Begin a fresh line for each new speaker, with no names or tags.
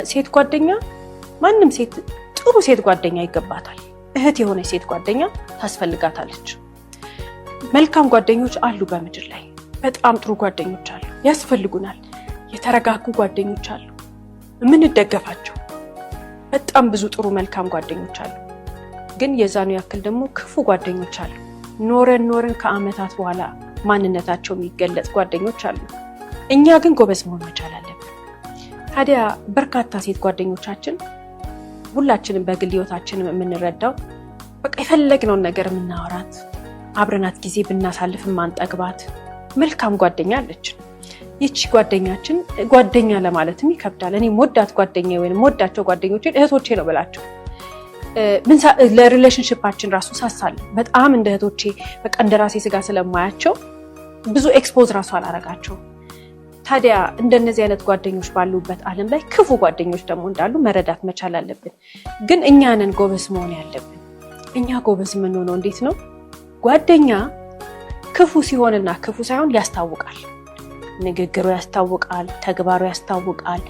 ሴት ጓደኛ ማንም ሴት ጥሩ ሴት ጓደኛ ይገባታል። እህት የሆነ ሴት ጓደኛ ታስፈልጋታለች። መልካም ጓደኞች አሉ በምድር ላይ በጣም ጥሩ ጓደኞች አሉ፣ ያስፈልጉናል። የተረጋጉ ጓደኞች አሉ፣ የምንደገፋቸው በጣም ብዙ ጥሩ መልካም ጓደኞች አሉ። ግን የዛኑ ያክል ደግሞ ክፉ ጓደኞች አሉ። ኖረን ከአመታት በኋላ ማንነታቸው የሚገለጽ ጓደኞች አሉ። እኛ ግን ጎበዝ መሆን መቻል አለብን። ታዲያ በርካታ ሴት ጓደኞቻችን ሁላችንም በግል ህይወታችን የምንረዳው በቃ የፈለግነውን ነገር የምናወራት አብረናት ጊዜ ብናሳልፍ ማንጠግባት መልካም ጓደኛ አለችን። ይቺ ጓደኛችን ጓደኛ ለማለትም ይከብዳል። እኔ ሞዳት ጓደኛ ወይንም ሞዳቸው ጓደኞቼን እህቶቼ ነው ብላቸው ለሪሌሽንሺፓችን ራሱ ሳሳለሁ በጣም እንደ እህቶቼ በቃ እንደራሴ ስጋ ስለማያቸው ብዙ ኤክስፖዝ ራሱ አላረጋቸው። ታዲያ እንደነዚህ አይነት ጓደኞች ባሉበት ዓለም ላይ ክፉ ጓደኞች ደግሞ እንዳሉ መረዳት መቻል አለብን። ግን እኛ ነን ጎበዝ መሆን ያለብን። እኛ ጎበዝ የምንሆነው እንዴት ነው? ጓደኛ ክፉ ሲሆንና ክፉ ሳይሆን ያስታውቃል። ንግግሩ ያስታውቃል፣ ተግባሩ ያስታውቃል፣